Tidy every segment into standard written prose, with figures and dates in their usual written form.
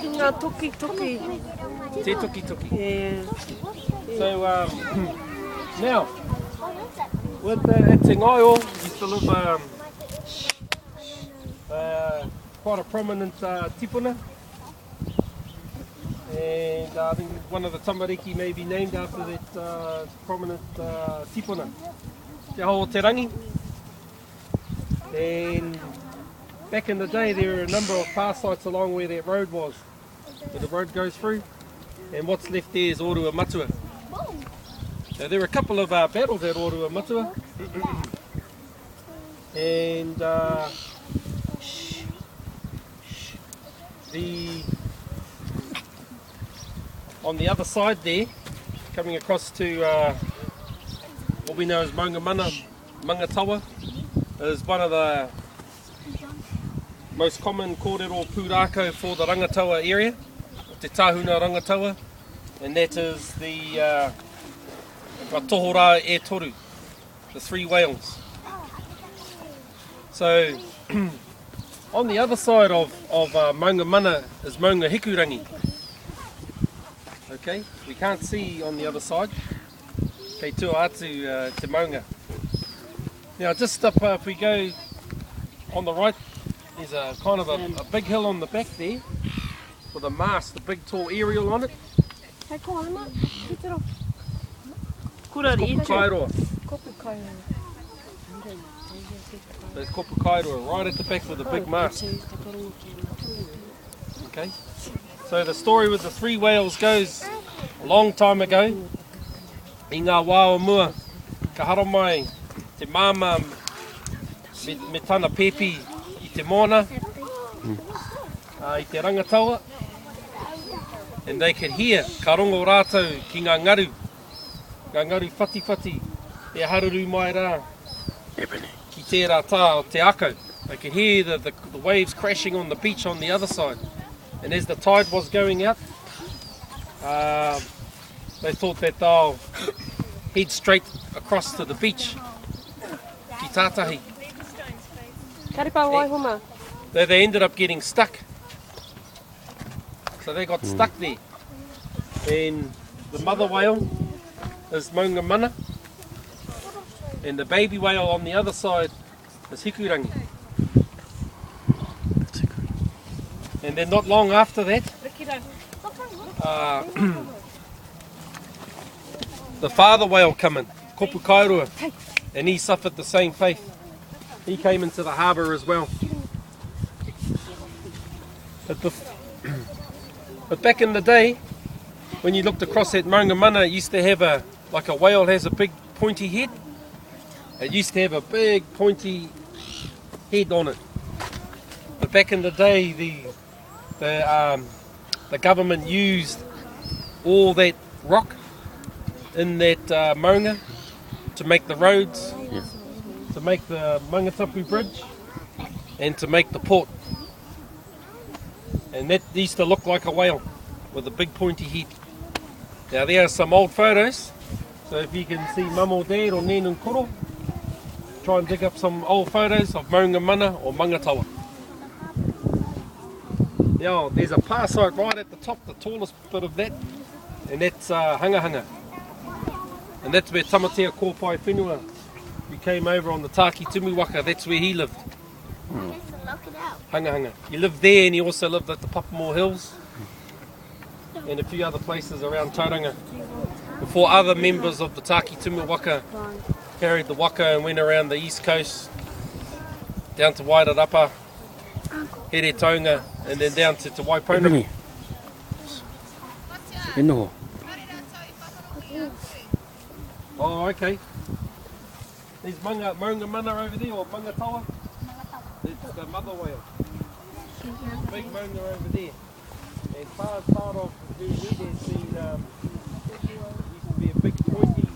Ngā toki toki. Te toki toki. Yeah. So now, with at Te Ngaio, used to live quite a prominent tipuna. And I think one of the tamariki may be named after that prominent tipuna. Te Hao Te Rangi. And back in the day there were a number of pass sites along where that road was, where the road goes through. And what's left there is Orua Matua. So there were a couple of battles at Orua Matua. And on the other side there, coming across to what we know as Maungamana, Mangatawa, is one of the most common kōrero pūrākau for the Rangatawa area, Te Tāhuna Rangatawa, and that is the Tohora e Toru, the three whales. So on the other side of Maungamana is Maunga Hikurangi. Okay, we can't see on the other side. Kei tua atu te maunga. Now just up if we go on the right, there's a kind of a big hill on the back there with a mast, a big tall aerial on it. Hei ko ana, ki te ro. Kurari Kopu Kairoa. Kopu Kairoa. There's Kopu Kairoa right at the back with a big mast. Okay. So the story with the three whales goes a long time ago. I ngā wāo mua, ka haro mai te māma me tana pepi I te mōna, I te rangatawa, and they could hear ka rongo rātou ki ngā ngaru whati whati, e haruru mai rā, ki tērā tā o te ako. They could hear the waves crashing on the beach on the other side. And as the tide was going out, they thought that they'll head straight across to the beach, ki tātahi. Karipa Waihoma. They ended up getting stuck. So they got stuck there. And the mother whale is Maungamana, and the baby whale on the other side is Hikurangi. And then not long after that, the father whale came in, Kopu Kairoa, and he suffered the same fate. He came into the harbour as well. But back in the day, when you looked across at Maungamana, it used to have like a whale has a big pointy head. It used to have a big pointy head on it. But back in the day, the government used all that rock in that maunga to make the roads, to make the Mangatapu Bridge, and to make the port. And that used to look like a whale with a big pointy head. Now there are some old photos, so if you can see mum or dad or nen and koro, try and dig up some old photos of Maungamana or Mangatawa. Now there's a pass site right at the top, the tallest bit of that, and that's Hangahanga. And that's where Tamatea Kōpai Whenua, who came over on the Tāki Tumu Waka, that's where he lived. Hangahanga. He lived there, and he also lived at the Papamore Hills and a few other places around Tauranga before other members of the Tāki Tumu Waka carried the waka and went around the east coast down to Wairarapa, Here Taunga, and then down to Waipona. Oh, okay. There's Maungamana over there, or Mangatawa. It's the mother whale. Big maunga over there. And part of the new head has been, used to be a big pointy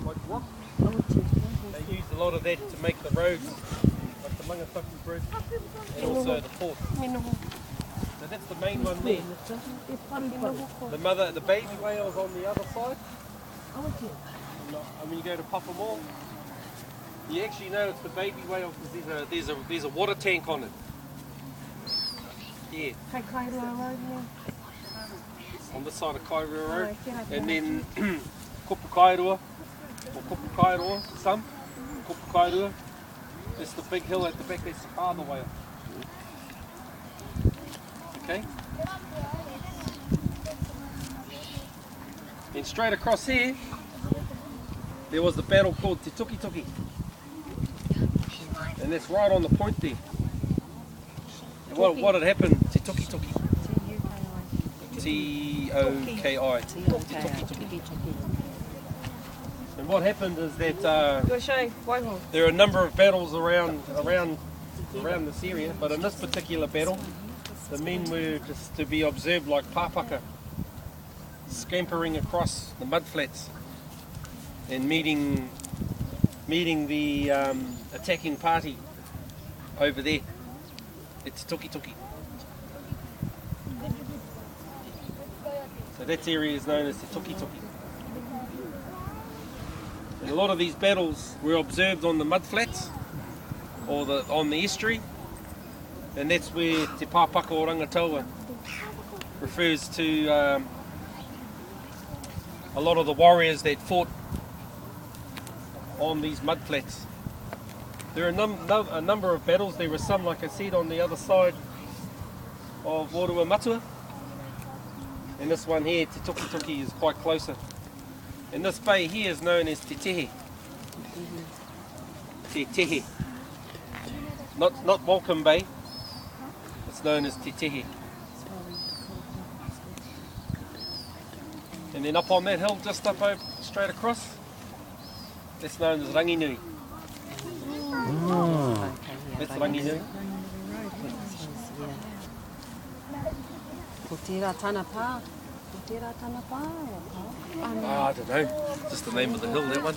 like rock. They used a lot of that to make the roads, like the Mangatapu Bridge, and also the port. So that's the main one there. The baby whale's on the other side. And when you go to Papamore, you actually know it's the baby whale because there's a water tank on it. Yeah, Kai Korero Road here. on this side of Korero Road. Oh, And then Kupu Kairua, or Kupu Kairoa, some. Kupu Kairua. That's the big hill at the back, that's the father whale. Okay? And straight across here, there was the battle called Te Tuki Tuki. And that's right on the point there. And what had happened, Te Tuki Tuki. T-O-K-I. Te Tuki Tuki. And what happened is that Go show Waiho. there are a number of battles around this area, but in this particular battle, the men were just to be observed like pāpaka, scampering across the mudflats and meeting the attacking party over there. It's Tuki Tuki. So that area is known as the Tuki Tuki. And a lot of these battles were observed on the mudflats or on the estuary, and that's where Te Pāpaka o Rangataua refers to a lot of the warriors that fought on these mudflats. There are a number of battles. There were some, like I said, on the other side of Orua Matua, and this one here, Te Tuki Tuki, is quite closer. And this bay here is known as Te Tehe. Te Tehe. Not Welcome Bay. It's known as Te Tehe. And then up on that hill, just up over, straight across, that's known as Ranginui. That's Ranginui. Ko tērā tāna pā. Ko tērā tāna pā. I don't know. Just the name of the hill, that one.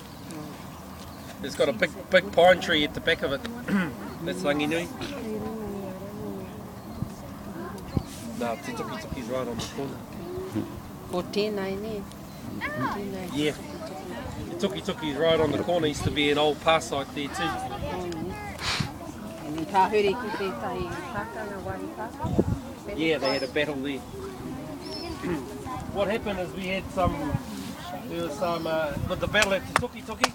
It's got a big pine tree at the back of it. That's Ranginui. No, Te Tuki Tuki's right on the corner. Ko tēnei ne. Yeah. Te Tuki Tuki's right on the corner. Used to be an old pass site there too. Ni ka huri ki pētai pakanga wari pāpaka. Yeah, they had a battle there. What happened is there was some, with the battle at Te Tuki Tuki,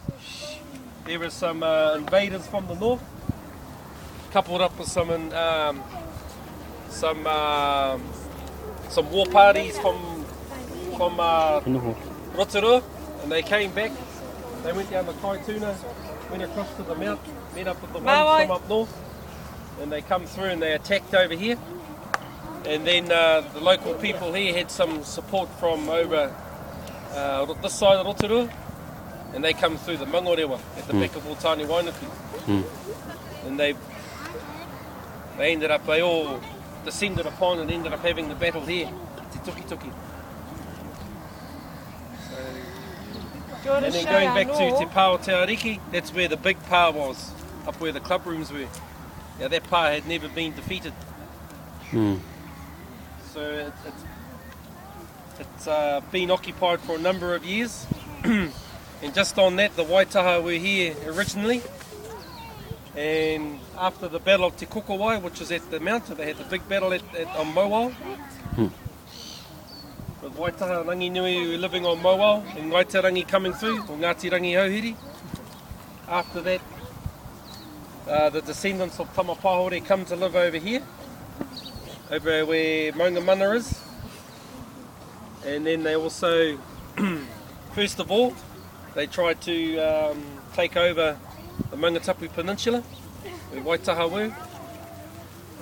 there were some invaders from the north, coupled up with some war parties from Rotorua, and they came back. They went down the Kaituna, went across to the mount, met up with the ones from up north, and they come through and they attacked over here. And then the local people here had some support from over this side of Rotorua, and they come through the Mangorewa at the back of Otani Wainuku. And they all descended upon and ended up having the battle here, Te Tuki Tuki. And then going back to Te Pāo Te Ariki, that's where the big pā was, up where the club rooms were. Now that pā had never been defeated. So it's been occupied for a number of years. And just on that, the Waitaha were here originally. And after the battle of Te Kokowai, which was at the mountain, they had the big battle on Mowau. With Waitaha and Ranginui who were living on Mowau, and Waitarangi coming through, or Ngāti Rangi Hauhiri. After that, the descendants of Tamapahore come to live over here, over where Maungamana is. And then they also, first of all, they tried to take over the Mangatapu Peninsula, where Waitaha were.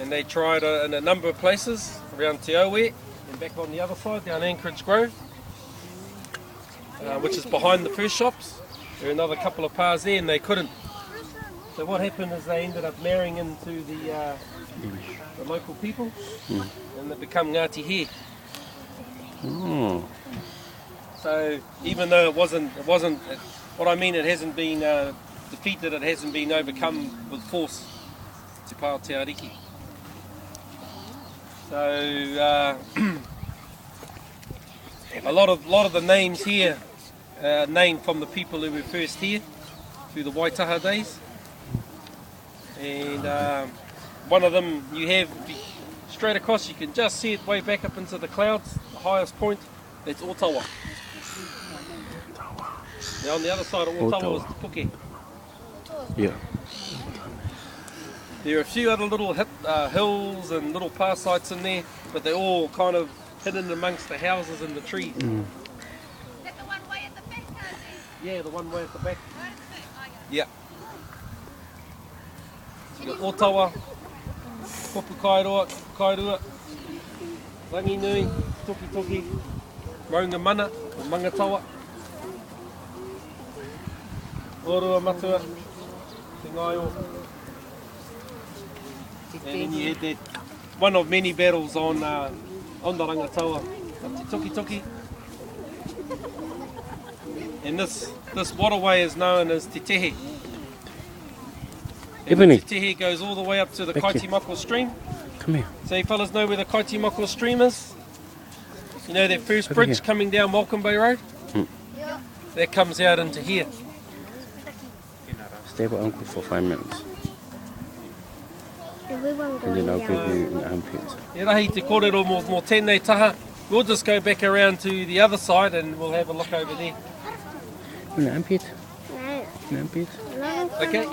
And they tried in a number of places, around Te Aue, and back on the other side, down Anchorage Grove, which is behind the first shops. There are another couple of pās there, and they couldn't. So what happened is they ended up marrying into the local people, and they become Ngāti here. So even though it wasn't, what I mean, it hasn't been defeated, it hasn't been overcome with force. Te Pāo Te Ariki. So a lot of the names here are named from the people who were first here through the Waitaha days. And one of them you have straight across, you can just see it way back up into the clouds, the highest point. That's Otawa. Now on the other side of Otawa is Te Puke. Yeah. There are a few other little hills and little pass sites in there, but they're all kind of hidden amongst the houses and the trees. Mm. Is that the one way at the back, Yeah, the one way at the back. Yeah. So you got Otawa, Kopu Kairua, Rangi Nui, Toki Toki, Maunga Mana, or Mangatawa, Orua Matua, Te Ngaio. And then you had that one of many battles on the Rangatawa, Te Toki Toki. And this waterway is known as Te Tehe. And the Te Tehe goes all the way up to the Kaitimako stream. Come here. So you fellas know where the Kaitimako stream is? You know that first bridge coming down Welcome Bay Road? Mm. That comes out into here. Stay with Uncle for 5 minutes. Everyone And then I'll going give down. you an armpit. E rahi te kōrero mō tēnei taha. We'll just go back around to the other side and we'll have a look over there. An armpit? No, An armpit? no, Okay?